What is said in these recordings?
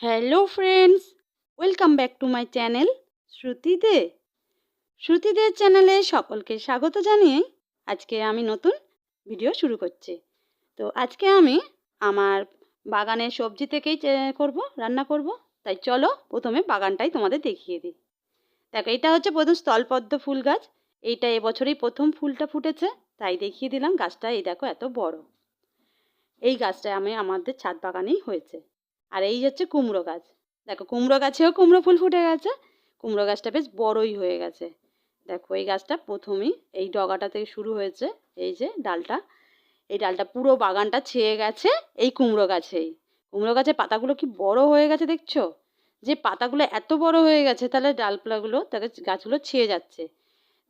Hello friends, welcome back to my channel শ্রুতিদে। শ্রুতিদের চ্যানেলে সকলকে স্বাগত জানিয়ে আজকে আমি নতুন ভিডিও শুরু করছি। তো আজকে আমি আমার বাগানের সবজি থেকেই রান্না করব। তাই চলো প্রথমে বাগানটাই তোমাদের দেখিয়ে দিই। দেখো, এটা হচ্ছে প্রথম স্থলপদ্ম ফুল গাছ। এইটা এবছরই প্রথম ফুলটা ফুটেছে, তাই দেখিয়ে দিলাম গাছটা। এই দেখো এত বড়। এই গাছটা আমাদের ছাদ বাগানেই হয়েছে। আর এই হচ্ছে কুমড়ো গাছ। দেখো, কুমড়ো গাছেও কুমড়ো ফুল ফুটে গেছে। কুমড়ো গাছটা বেশ বড়ই হয়ে গেছে। দেখো, এই গাছটা প্রথমেই এই ডগাটা থেকে শুরু হয়েছে। এই যে ডালটা, এই ডালটা পুরো বাগানটা ছেয়ে গেছে এই কুমড়ো গাছেই। কুমড়ো গাছের পাতাগুলো কি বড় হয়ে গেছে দেখছো? যে পাতাগুলো এত বড় হয়ে গেছে, তাহলে ডালপালাগুলো তাকে গাছগুলো ছেয়ে যাচ্ছে।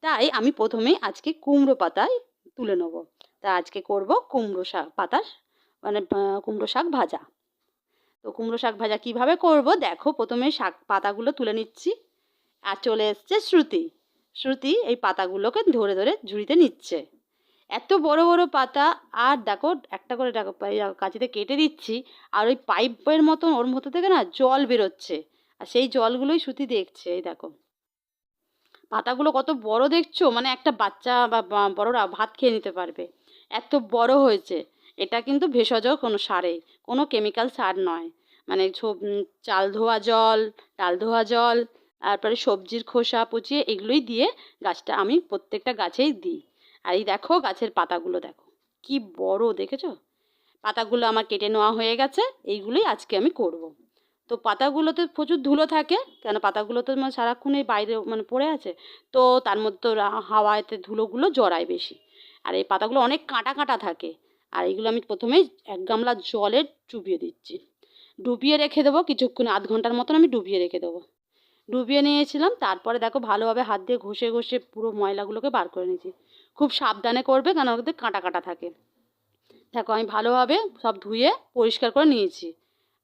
তাই আমি প্রথমেই আজকে কুমড়ো পাতায় তুলে নেবো। তা আজকে করব কুমড়ো শাক পাতার কুমড়ো শাক ভাজা। তো কুমড়ো শাক ভাজা কিভাবে করব দেখো, প্রথমে শাক পাতাগুলো তুলে নিচ্ছি। আর চলে এসছে শ্রুতি। শ্রুতি এই পাতাগুলোকে ধরে ধরে ঝুড়িতে নিচ্ছে। এত বড় বড় পাতা। আর দেখো, একটা করে দেখো কাঁচিতে কেটে দিচ্ছি। আর ওই পাইপের মতন ওর মধ্যে থেকে না জল বেরোচ্ছে। আর সেই জলগুলোই শ্রুতি দেখছে। এই দেখো, পাতাগুলো কত বড় দেখছো, মানে একটা বাচ্চা বা বড়রা ভাত খেয়ে নিতে পারবে, এত বড় হয়েছে। এটা কিন্তু ভেষজ কোনো সারে, কোনো কেমিক্যাল সার নয়। মানে চাল ধোয়া জল, ডাল ধোয়া জল, তারপরে সবজির খোসা পচিয়ে এগুলোই দিয়ে গাছটা আমি প্রত্যেকটা গাছেই দিই। আর এই দেখো গাছের পাতাগুলো দেখো কি বড় দেখেছো। পাতাগুলো আমার কেটে নেওয়া হয়ে গেছে। এইগুলোই আজকে আমি করব। তো পাতাগুলোতে প্রচুর ধুলো থাকে, কেন পাতাগুলো তো সারাক্ষণ এই বাইরে পড়ে আছে। তো তার মধ্যে তো হাওয়াতে ধুলোগুলো জড়ায় বেশি। আর এই পাতাগুলো অনেক কাঁটা কাঁটা থাকে। আর এইগুলো আমি প্রথমেই এক গামলা জলে চুবিয়ে দিচ্ছি। ডুবিয়ে রেখে দেবো কিছুক্ষণ, আধ ঘন্টার মতন আমি ডুবিয়ে রেখে দেবো। ডুবিয়ে নিয়েছিলাম, তারপরে দেখো ভালোভাবে হাত দিয়ে ঘষে ঘষে পুরো ময়লাগুলোকে বার করে নিয়েছি। খুব সাবধানে করবে, কারণ ওদের কাঁটা কাঁটা থাকে। দেখো, আমি ভালোভাবে সব ধুয়ে পরিষ্কার করে নিয়েছি।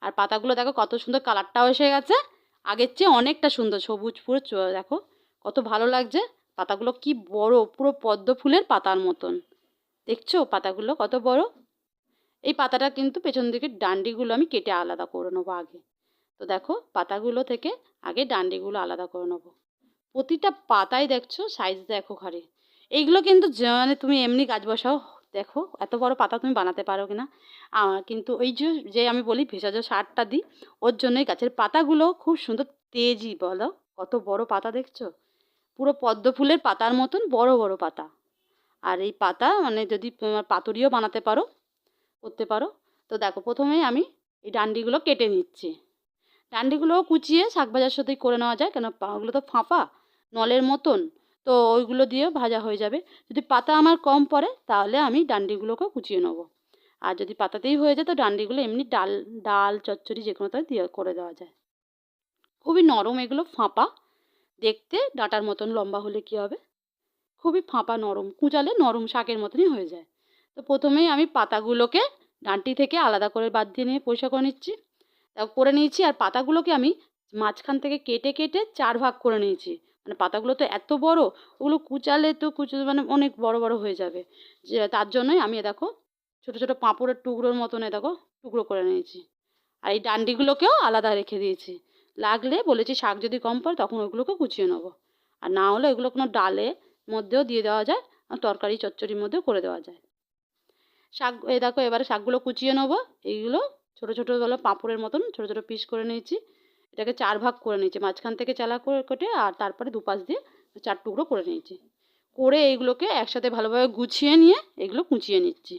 আর পাতাগুলো দেখো কত সুন্দর কালারটাও এসে গেছে। আগের চেয়ে অনেকটা সুন্দর সবুজ পুরো দেখো কত ভালো লাগছে। পাতাগুলো কি বড়, পুরো পদ্ম ফুলের পাতার মতন। দেখছো পাতাগুলো কত বড়। এই পাতাটা কিন্তু পেছন দিকের ডান্ডিগুলো আমি কেটে আলাদা করে নেবো আগে। তো দেখো, পাতাগুলো থেকে আগে ডান্ডিগুলো আলাদা করে নেবো। প্রতিটা পাতায় দেখছো সাইজ দেখো ঘরে। এইগুলো কিন্তু মানে তুমি এমনি গাছ বসাও, দেখো এত বড় পাতা তুমি বানাতে পারো কিনা। কিন্তু ওই যে যে আমি বলি ভেষজ সারটা দিই, ওর জন্যই গাছের পাতাগুলো খুব সুন্দর তেজি বলো। কত বড় পাতা দেখছো, পুরো পদ্ম ফুলের পাতার মতন বড় বড় পাতা। আর এই পাতা যদি তোমার পাতুরিও বানাতে পারো, করতে পারো। তো দেখো, প্রথমেই আমি এই ডান্ডিগুলো কেটে নিচ্ছি। ডান্ডিগুলোও কুচিয়ে শাক ভাজার সাথেই করে নেওয়া যায়, কেন ওগুলো তো ফাঁপা নলের মতন। তো ওইগুলো দিয়েও ভাজা হয়ে যাবে। যদি পাতা আমার কম পড়ে তাহলে আমি ডান্ডিগুলোকেও কুচিয়ে নেবো। আর যদি পাতাতেই হয়ে যায় তো ডান্ডিগুলো এমনি ডাল ডাল চচ্চড়ি যে কোনোটাই দিয়ে করে দেওয়া যায়। খুবই নরম এগুলো, ফাঁপা দেখতে। ডাঁটার মতন লম্বা হলে কি হবে, খুবই ফাঁপা নরম, কুচালে নরম শাকের মতনই হয়ে যায়। তো প্রথমেই আমি পাতাগুলোকে ডাঁটি থেকে আলাদা করে বাদ দিয়ে নিয়ে পরিষ্কার করে নিচ্ছি। করে নিয়েছি। আর পাতাগুলোকে আমি মাঝখান থেকে কেটে কেটে 4 ভাগ করে নিয়েছি। পাতাগুলো তো এত বড়, ওগুলো কুচালে তো অনেক বড় বড় হয়ে যাবে। যে তার জন্যই আমি দেখো ছোট ছোট পাঁপড়ের টুকরোর মতন দেখো টুকরো করে নিয়েছি। আর এই ডান্ডিগুলোকেও আলাদা রেখে দিয়েছি। লাগলে বলেছি শাক যদি কম পড়ে তখন ওইগুলোকে কুচিয়ে নেবো। আর না হলে ওইগুলো কোনো ডালে মধ্যেও দিয়ে দেওয়া যায়, তরকারি চচ্চড়ির মধ্যেও করে দেওয়া যায়। শাক এই দেখো, এবারে শাকগুলো কুচিয়ে নেবো। এইগুলো ছোটো ছোটো পাঁপড়ের মতন ছোটো ছোটো পিস করে নিয়েছি। এটাকে 4 ভাগ করে নিয়েছি, মাঝখান থেকে চালা করে কেটে, আর তারপরে দুপাশ দিয়ে 4 টুকরো করে নিয়েছি। করে এইগুলোকে একসাথে ভালোভাবে গুছিয়ে নিয়ে এগুলো কুচিয়ে নিচ্ছি।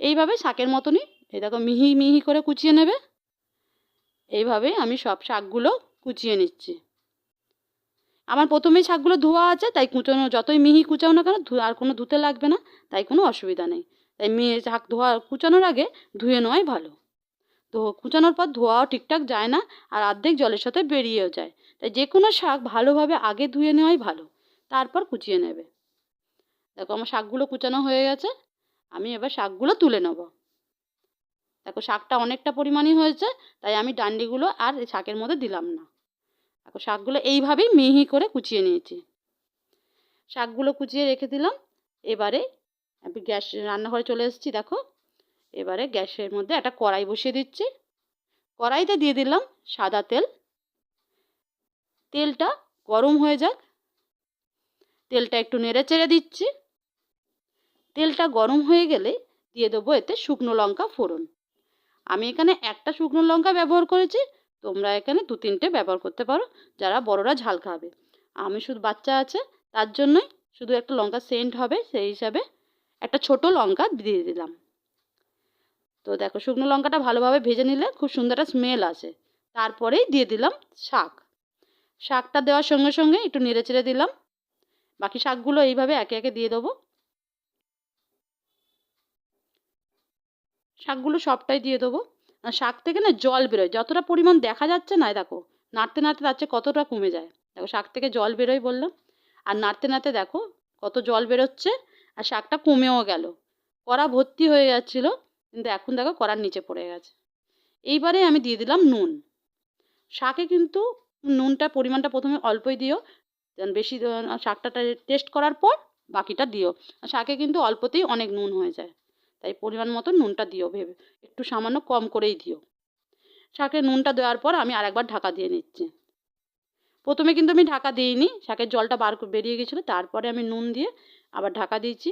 এইভাবে শাকের মতনই এই দেখো মিহি মিহি করে কুচিয়ে নেবে। এইভাবে আমি সব শাকগুলো কুচিয়ে নিচ্ছি। আমার প্রথমেই শাকগুলো ধোয়া আছে, তাই কুচোনো যতই মিহি কুচাও না কেন আর কোনো ধুতে লাগবে না, তাই কোনো অসুবিধা নেই। তাই শাক কুচানোর আগে ধুয়ে নেওয়াই ভালো। তো কুচানোর পর ধোয়াও ঠিকঠাক যায় না, আর অর্ধেক জলের সাথে বেরিয়েও যায়। তাই যে কোনো শাক ভালোভাবে আগে ধুয়ে নেওয়াই ভালো, তারপর কুচিয়ে নেবে। দেখো, আমার শাকগুলো কুচানো হয়ে গেছে। আমি এবার শাকগুলো তুলে নেব। দেখো, শাকটা অনেকটা পরিমাণই হয়েছে, তাই আমি ডান্ডিগুলো আর শাকের মধ্যে দিলাম না। দেখো, শাকগুলো এইভাবেই মিহি করে কুচিয়ে নিয়েছি। শাকগুলো কুচিয়ে রেখে দিলাম। এবারে আমি রান্নাঘরে চলে এসেছি। দেখো, এবারে গ্যাসের মধ্যে একটা কড়াই বসিয়ে দিচ্ছি। কড়াইতে দিয়ে দিলাম সাদা তেল। তেলটা গরম হয়ে যাক, তেলটা একটু নেড়ে চেড়ে দিচ্ছি। তেলটা গরম হয়ে গেলে দিয়ে দেবো এতে শুকনো লঙ্কা ফোড়ন। আমি এখানে একটা শুকনো লঙ্কা ব্যবহার করেছি, তোমরা এখানে 2-3টে ব্যবহার করতে পারো যারা বড়রা ঝাল খাবে। আমি শুধু বাচ্চা আছে তার জন্যই শুধু একটা লঙ্কা সেন্ট হবে সেই হিসাবে একটা ছোট লঙ্কা দিয়ে দিলাম। তো দেখো শুকনো লঙ্কাটা ভালোভাবে ভেজে নিলে খুব সুন্দর একটা স্মেল আসে। তারপরেই দিয়ে দিলাম শাক। শাকটা দেওয়ার সঙ্গে সঙ্গে একটু নেড়ে চেড়ে দিলাম। বাকি শাকগুলো এইভাবে একে একে দিয়ে দেবো। শাকগুলো সবটাই দিয়ে দেবো। আর শাক থেকে না জল বেরোয়, যতটা পরিমাণ দেখা যাচ্ছে না, দেখো নাড়তে নাড়তে তার চেয়ে কতটা কমে যায়। দেখো শাক থেকে জল বেরোয় বললাম, আর নাড়তে নাড়তে দেখো কত জল বেরোচ্ছে, আর শাকটা কমেও গেল। কড়া ভর্তি হয়ে যাচ্ছিলো, কিন্তু এখন দেখো কড়ার নিচে পড়ে গেছে। এইবারে আমি দিয়ে দিলাম নুন। শাকে কিন্তু নুনটা পরিমাণটা প্রথমে অল্পই দিও, বেশি শাকটা টেস্ট করার পর বাকিটা দিও। শাকে কিন্তু অল্পতেই অনেক নুন হয়ে যায়, তাই পরিমাণ মতো নুনটা দিও, ভেবে একটু সামান্য কম করেই দিও। শাকে নুনটা দেওয়ার পর আমি আরেকবার ঢাকা দিয়ে নিচ্ছি। প্রথমে কিন্তু আমি ঢাকা দিইনি, শাকের জলটা বেরিয়ে গেছিলো, তারপরে আমি নুন দিয়ে আবার ঢাকা দিয়েছি।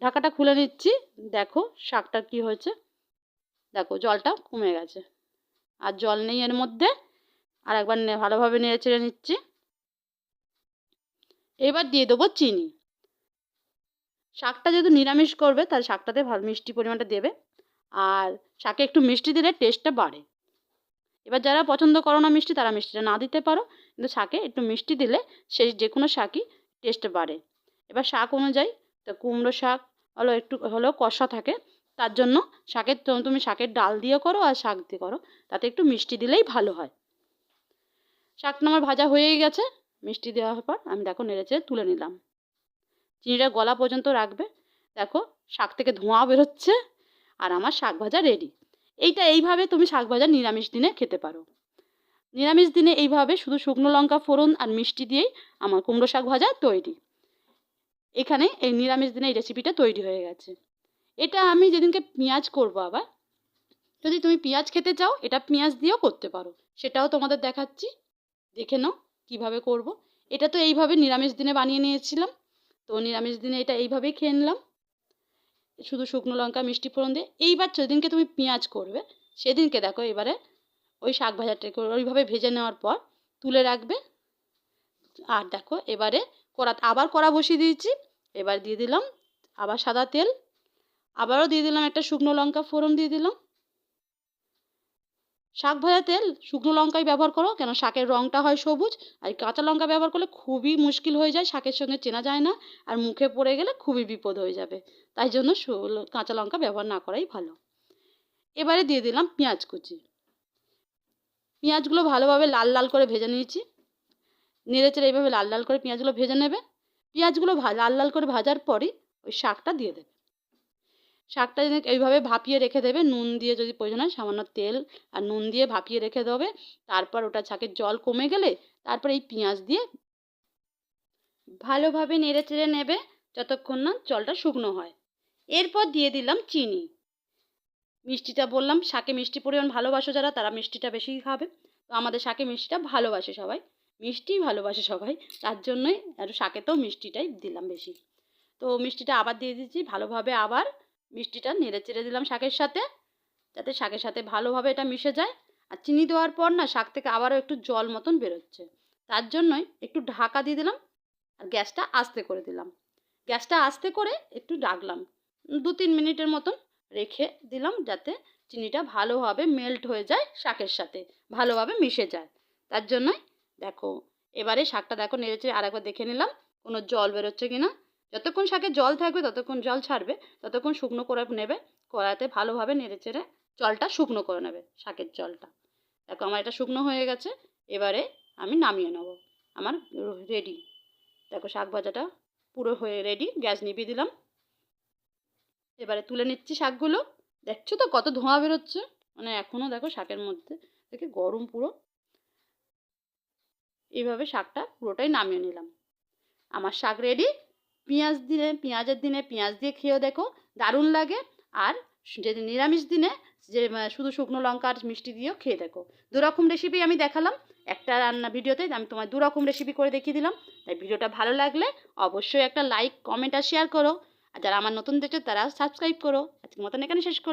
ঢাকাটা খুলে নিচ্ছি, দেখো শাকটা কি হয়েছে, দেখো জলটা কমে গেছে, আর জল নেই এর মধ্যে। আর একবার ভালোভাবে নেড়ে চেড়ে নিচ্ছি। এবার দিয়ে দেবো চিনি। শাকটা যেহেতু নিরামিষ করবে তার শাকটাতে ভালো মিষ্টি পরিমাণটা দেবে, আর শাকে একটু মিষ্টি দিলে টেস্টটা বাড়ে। এবার যারা পছন্দ করো না মিষ্টি তারা মিষ্টিটা না দিতে পারো, কিন্তু শাকে একটু মিষ্টি দিলে সেই যে কোনো শাকই টেস্ট বাড়ে। এবার শাক অনুযায়ী, তো কুমড়ো শাক একটু হলেও কষা থাকে, তার জন্য শাকের তুমি শাকের ডাল দিয়ে করো আর শাক দিয়ে করো, তাতে একটু মিষ্টি দিলেই ভালো হয়। শাকটা আমার ভাজা হয়েই গেছে, মিষ্টি দেওয়ার পর আমি দেখো নেড়েচেড়ে তুলে নিলাম। চিনিটা গলা পর্যন্ত রাখবে। দেখো শাক থেকে ধোঁয়া বেরোচ্ছে, আর আমার শাক ভাজা রেডি। এইভাবে তুমি শাক ভাজা নিরামিষ দিনে খেতে পারো। নিরামিষ দিনে এইভাবে শুধু শুকনো লঙ্কা ফোড়ন আর মিষ্টি দিয়েই আমার কুমড়ো শাক ভাজা তৈরি। এখানে এই নিরামিষ দিনে এই রেসিপিটা তৈরি হয়ে গেছে। এটা আমি যেদিনকে পেঁয়াজ করবো, আবার যদি তুমি পেঁয়াজ খেতে চাও এটা পেঁয়াজ দিয়েও করতে পারো, সেটাও তোমাদের দেখাচ্ছি, দেখে নাও কীভাবে করব। এটা তো এইভাবে নিরামিষ দিনে বানিয়ে নিয়েছিলাম, তো নিরামিষ দিনে এটা এইভাবেই খেয়ে নিলাম, শুধু শুকনো লঙ্কা মিষ্টি ফোড়ন দিয়ে। এইবার যেদিনকে তুমি পেঁয়াজ করবে সেদিনকে দেখো এবারে ওই শাক ভাজাটাকে ওইভাবে ভেজে নেওয়ার পর তুলে রাখবে। আর দেখো এবারে আবার কড়া বসিয়ে দিয়েছি। এবার দিয়ে দিলাম আবার সাদা তেল, আবারও দিয়ে দিলাম একটা শুকনো লঙ্কা ফোড়ন দিয়ে দিলাম। শাক ভাজা তেল শুকনো লঙ্কাই ব্যবহার করো, কেন শাকের রঙটা হয় সবুজ, আর কাঁচা লঙ্কা ব্যবহার করলে খুবই মুশকিল হয়ে যায়, শাকের সঙ্গে চেনা যায় না, আর মুখে পড়ে গেলে খুবই বিপদ হয়ে যাবে, তাই জন্য কাঁচা লঙ্কা ব্যবহার না করাই ভালো। এবারে দিয়ে দিলাম পেঁয়াজ কুচি। পেঁয়াজগুলো ভালোভাবে লাল লাল করে ভেজে নিয়েছি। নেড়েচেড়ে এইভাবে লাল লাল করে পেঁয়াজগুলো ভেজে নেবে। পেঁয়াজগুলো লাল লাল করে ভাজার পরই ওই শাকটা দিয়ে দেবে। শাকটা এইভাবে ভাপিয়ে রেখে দেবে, নুন দিয়ে যদি প্রয়োজন হয় সামান্য তেল আর নুন দিয়ে ভাপিয়ে রেখে দেবে। তারপর ওটা শাকের জল কমে গেলে তারপর এই পেঁয়াজ দিয়ে ভালোভাবে নেড়ে চেড়ে নেবে যতক্ষণ না জলটা শুকনো হয়। এরপর দিয়ে দিলাম চিনি। মিষ্টিটা বললাম শাকে মিষ্টি পরিমাণ ভালোবাসো যারা, তারা মিষ্টিটা বেশি খাবে, তো আমাদের শাকে মিষ্টিটা ভালোবাসে সবাই, মিষ্টিই ভালোবাসে সবাই, তার জন্যই একটু শাকেতেও মিষ্টিটাই দিলাম বেশি। তো মিষ্টিটা আবার দিয়ে দিচ্ছি, ভালোভাবে আবার মিষ্টিটা নেড়ে চেড়ে দিলাম শাকের সাথে, যাতে শাকের সাথে ভালোভাবে এটা মিশে যায়। আর চিনি দেওয়ার পর না শাক থেকে আবারও একটু জল মতন বেরোচ্ছে, তার জন্যই একটু ঢাকা দিয়ে দিলাম, আর গ্যাসটা আস্তে করে দিলাম। গ্যাসটা আস্তে করে একটু রাখলাম, 2-3 মিনিটের মতন রেখে দিলাম, যাতে চিনিটা ভালোভাবে মেল্ট হয়ে যায়, শাকের সাথে ভালোভাবে মিশে যায়, তার জন্যই। দেখো এবারে শাকটা দেখো নেড়েচেড়ে আরেকবার দেখে নিলাম কোনো জল বেরোচ্ছে কিনা। যতক্ষণ শাকে জল থাকবে ততক্ষণ জল ছাড়বে, ততক্ষণ শুকনো করে নেবে, কড়াইতে ভালোভাবে নেড়েচেড়ে জলটা শুকনো করে নেবে, শাকের জলটা। দেখো আমার এটা শুকনো হয়ে গেছে, এবারে আমি নামিয়ে নেব, আমার রেডি। দেখো শাক ভাজাটা পুরো হয়ে রেডি, গ্যাস নিভিয়ে দিলাম। এবারে তুলে নিচ্ছি শাকগুলো, দেখছো তো কত ধোঁয়া বেরোচ্ছে, মানে এখনও দেখো শাকের মধ্যে থেকে গরম পুরো। এইভাবে শাকটা পুরোটাই নামিয়ে নিলাম, আমার শাক রেডি। পেঁয়াজের দিনে পেঁয়াজ দিয়ে খেয়েও দেখো দারুণ লাগে, আর যদি নিরামিষ দিনে যে শুধু শুকনো লঙ্কা আর মিষ্টি দিয়েও খেয়ে দেখো। দু রকম রেসিপি আমি দেখালাম একটা রান্না ভিডিওতে, আমি তোমায় দু রকম রেসিপি করে দেখিয়ে দিলাম। তাই ভিডিওটা ভালো লাগলে অবশ্যই একটা লাইক, কমেন্ট আর শেয়ার করো। আর যারা আমার নতুন দেখছো তারা সাবস্ক্রাইব করো। আজকের মতন এখানে শেষ করো।